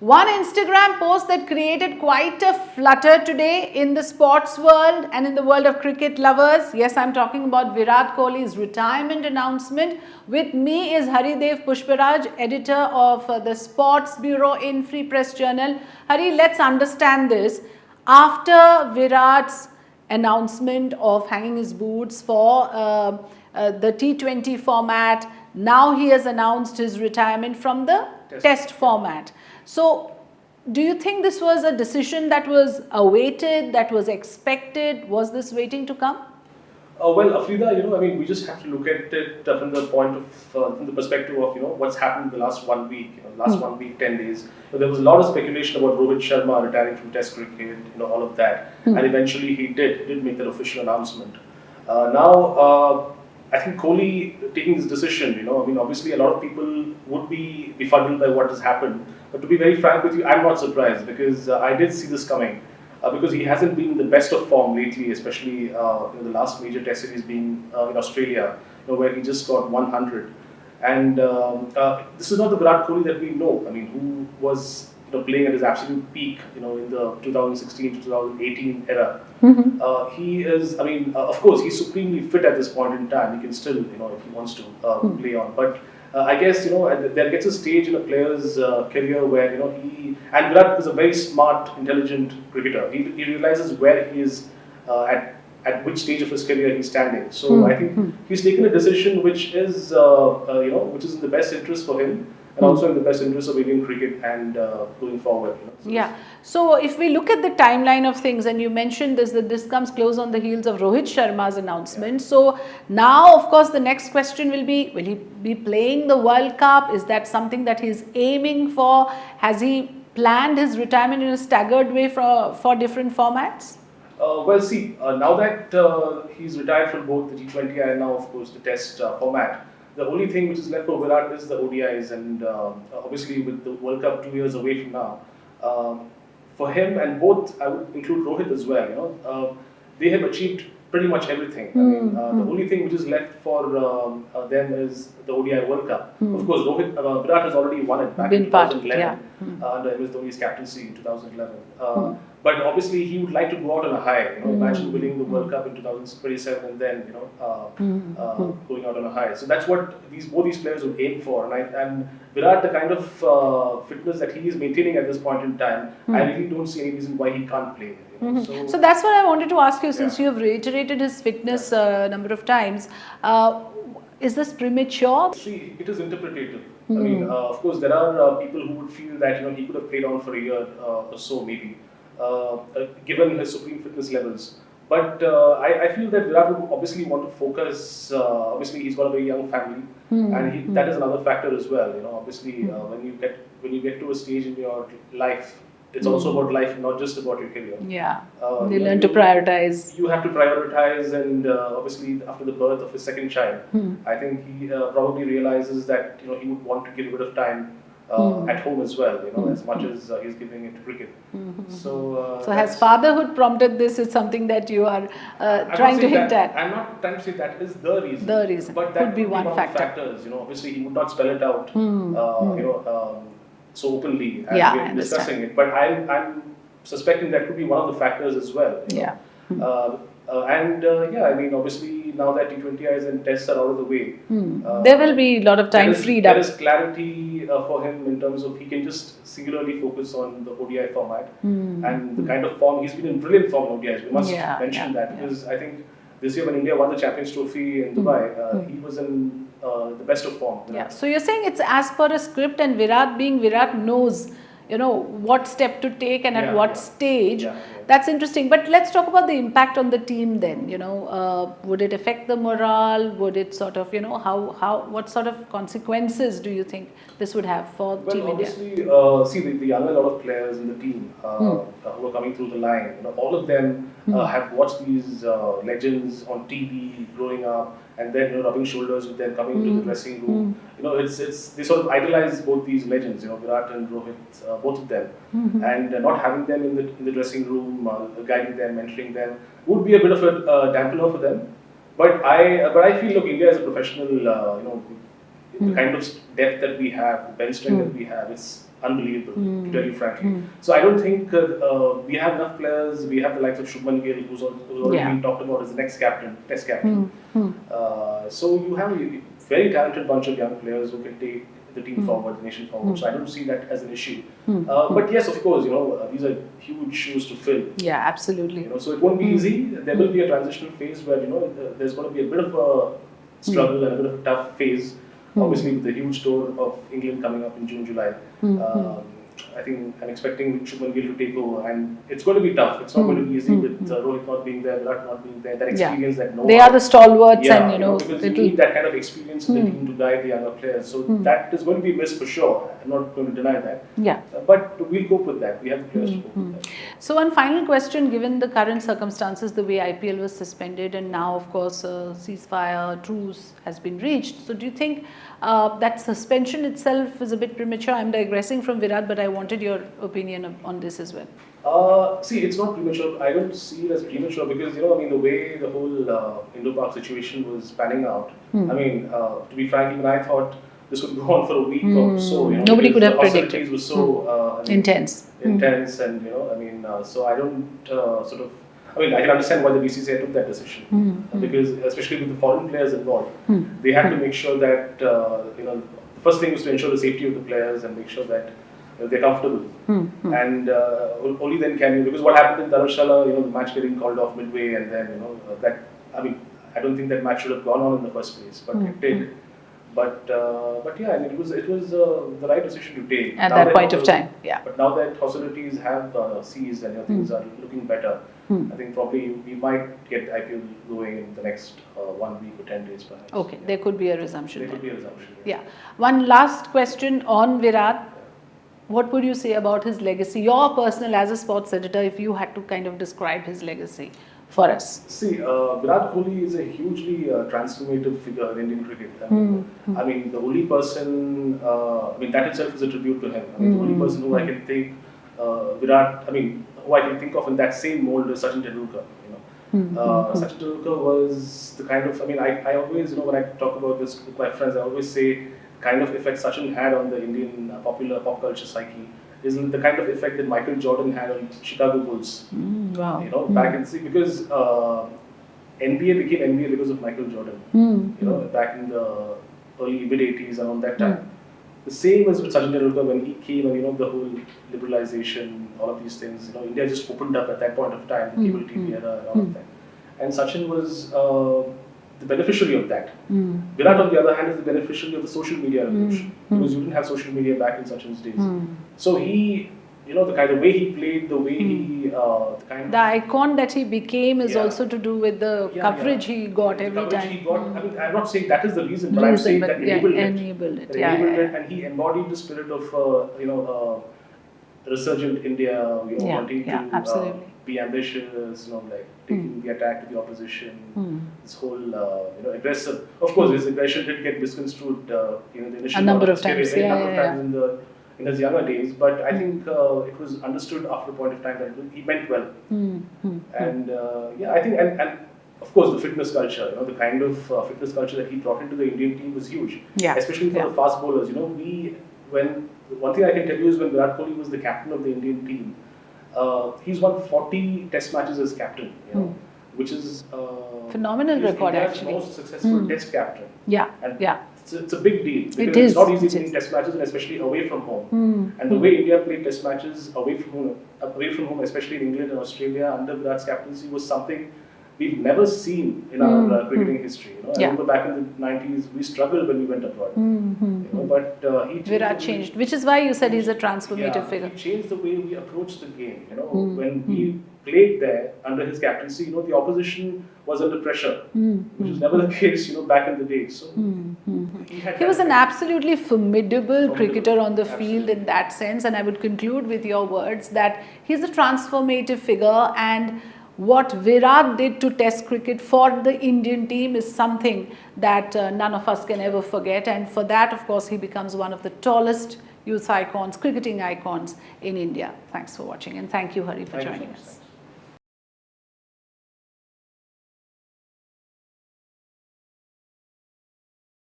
One Instagram post that created quite a flutter today in the sports world and in the world of cricket lovers. Yes, I'm talking about Virat Kohli's retirement announcement. With me is Haridev Pushparaj, editor of the Sports Bureau in Free Press Journal. Hari, let's understand this. After Virat's announcement of hanging his boots for the T20 format, now he has announced his retirement from the test format. So, do you think this was a decision that was awaited, that was expected? Was this waiting to come? Well, Afrida, I mean, we just have to look at it from the point of, from the perspective of, what's happened in the last 1 week, last 1 week, 10 days. There was a lot of speculation about Rohit Sharma retiring from Test cricket, all of that. And eventually he did make that official announcement. Now, I think Kohli taking this decision, I mean, obviously a lot of people would be befuddled by what has happened. But to be very frank with you, I'm not surprised because I did see this coming. Because he hasn't been in the best of form lately, especially the last major Test series being in Australia, where he just got 100. And this is not the Virat Kohli that we know. I mean, who was playing at his absolute peak, in the 2016 to 2018 era. He is, I mean, of course, he's supremely fit at this point in time. He can still, if he wants to, play on. But I guess, there gets a stage in a player's career where, and Virat is a very smart, intelligent cricketer. He realizes where he is at which stage of his career he's standing. So I think he's taken a decision which is, which is in the best interest for him. And also in the best interest of Indian cricket and going forward. So yeah. So if we look at the timeline of things, and you mentioned this, that this comes close on the heels of Rohit Sharma's announcement. Yeah. So now, of course, the next question will he be playing the World Cup? Is that something that he's aiming for? Has he planned his retirement in a staggered way for different formats? Well, see, now that he's retired from both the T20 and now, of course, the Test format, the only thing which is left for Virat is the ODIs, and obviously with the World Cup 2 years away from now, for him and both, I would include Rohit as well, they have achieved pretty much everything. I mean, the only thing which is left for them is the ODI World Cup. Of course, Virat has already won it back in 2011 under MS Dhoni's captaincy in 2011. But obviously, he would like to go out on a high. Imagine winning the World Cup in 2027 and then going out on a high. So that's what both these players would aim for. And Virat, the kind of fitness that he is maintaining at this point in time, I really don't see any reason why he can't play. So that's what I wanted to ask you, since you have reiterated his fitness a number of times. Is this premature? See, it is interpretative. I mean, of course, there are people who would feel that he could have played on for a year or so, maybe. Given his supreme fitness levels. But I feel that Virat would obviously want to focus, obviously he's got a very young family, and that is another factor as well. Obviously when you get to a stage in your life, it's also about life, not just about your career. Yeah, they learn to prioritize. You have to prioritize, and obviously after the birth of his second child, I think he probably realizes that he would want to give a bit of time at home as well, as much as he's giving it to cricket. So has fatherhood prompted this? Is something that you are trying to hint at? I'm not trying to say that is the reason. The reason, but that could be one factor. Factors. Obviously he would not spell it out, so openly as we're discussing it. But I'm suspecting that could be one of the factors as well. Yeah. I mean, obviously now that T20Is and tests are out of the way, there will be a lot of time freed up. There is clarity for him in terms of he can just singularly focus on the ODI format and the kind of form he's been in. Brilliant form in ODIs. We must mention that because I think this year when India won the Champions Trophy in Dubai, he was in the best of form. Yeah. So you're saying it's as per a script, and Virat knows what step to take and at what stage. That's interesting. But let's talk about the impact on the team then. Would it affect the morale? Would it sort of, what sort of consequences do you think this would have for Team India? See, the younger lot of players in the team who are coming through the line, all of them have watched these legends on TV growing up, and then rubbing shoulders with them coming into the dressing room. They sort of idolize both these legends, Virat and Rohit, both of them, and not having them in the dressing room, guiding them, mentoring them, would be a bit of a dampener for them. But I feel, look, India is a professional, the kind of depth that we have, the bench strength that we have, it's unbelievable, to tell you frankly. So I don't think we have enough players. We have the likes of Shubman Gill, who's already been talked about as the next captain, test captain. So you have a very talented bunch of young players who can take the team forward, the nation forward. So I don't see that as an issue. But yes, of course, these are huge shoes to fill. Yeah, absolutely. So it won't be easy. There will be a transitional phase where there's going to be a bit of a struggle and a bit of a tough phase. Obviously, with the huge tour of England coming up in June, July. I think I'm expecting Shubman Gill to take over, and it's going to be tough. It's not going to be easy with Rohit not being there, Virat not being there, that experience, that know-how. They are the stalwarts, and because you need that kind of experience in the team to guide the younger players. So that is going to be missed for sure. I'm not going to deny that. Yeah. But we'll cope with that. We have the players to cope with that. So one final question: given the current circumstances, the way IPL was suspended, and now of course ceasefire, truce has been reached. So do you think that suspension itself is a bit premature? I'm digressing from Virat, but I wanted your opinion on this as well. See, it's not premature. I don't see it as premature because, the way the whole Indo-Pak situation was panning out, to be frank, even I thought this would go on for a week or so. Nobody could have predicted. The hostilities were so intense. Intense, and, so I don't I can understand why the BCCI took that decision because, especially with the foreign players involved, they had to make sure that, the first thing was to ensure the safety of the players and make sure that they're comfortable. And only then can you, because what happened in Dharamshala, the match getting called off midway, and then, I don't think that match should have gone on in the first place, but it did. But yeah, and it was the right decision to take at that point of time. Yeah. But now that hostilities have ceased and things are looking better, I think probably we might get IPL going in the next 1 week or 10 days perhaps. Okay, there could be a resumption. There could be a resumption. Yeah. One last question on Virat. What would you say about his legacy? Your personal, as a sports editor, if you had to kind of describe his legacy for us. See, Virat Kohli is a hugely transformative figure in Indian cricket. The only person, that itself is a tribute to him. The only person who I can think, who I can think of in that same mold is Sachin Tendulkar. Sachin Tendulkar was the kind of, I always, when I talk about this with my friends, I always say kind of effect Sachin had on the Indian popular pop culture psyche is the kind of effect that Michael Jordan had on Chicago Bulls. Wow. Back in because NBA became NBA because of Michael Jordan. Back in the early mid-80s, around that time. The same as with Sachin Tendulkar when he came, and the whole liberalization, all of these things. India just opened up at that point of time, the cable TV era and all of that. And Sachin was the beneficiary of that. Virat, on the other hand, is the beneficiary of the social media revolution because you didn't have social media back in Sachin's days. So he, the kind of way he played, the way he, the icon that he became is also to do with the coverage he got every time. He got, I'm not saying that is the reason, but I'm saying that enabled it. And he embodied the spirit of, resurgent India, wanting to be ambitious, taking the attack to the opposition. This whole, aggressive. Of course, his aggression did get misconstrued, the initial a number of times. In his younger days, but I think it was understood after a point of time that he meant well. And I think, and of course, the fitness culture, the kind of fitness culture that he brought into the Indian team was huge, especially for the fast bowlers. One thing I can tell you is when Virat Kohli was the captain of the Indian team, he's won 40 test matches as captain, which is phenomenal record India's actually. most successful test captain. It's a big deal because it's not easy to win test matches, and especially away from home. And the way India played test matches away from home, especially in England and Australia under Virat's captaincy, was something we've never seen in our cricketing history. I remember back in the 90s, we struggled when we went abroad. But Virat changed, which is why you said he's a transformative figure. He changed the way we approached the game. When we played there under his captaincy, the opposition was under pressure, which was never the case, back in the day. So he was an absolutely formidable cricketer on the field in that sense, and I would conclude with your words that he's a transformative figure, and what Virat did to Test cricket for the Indian team is something that none of us can ever forget, and for that, of course, he becomes one of the tallest youth icons, cricketing icons in India. Thanks for watching, and thank you, Hari, for joining us.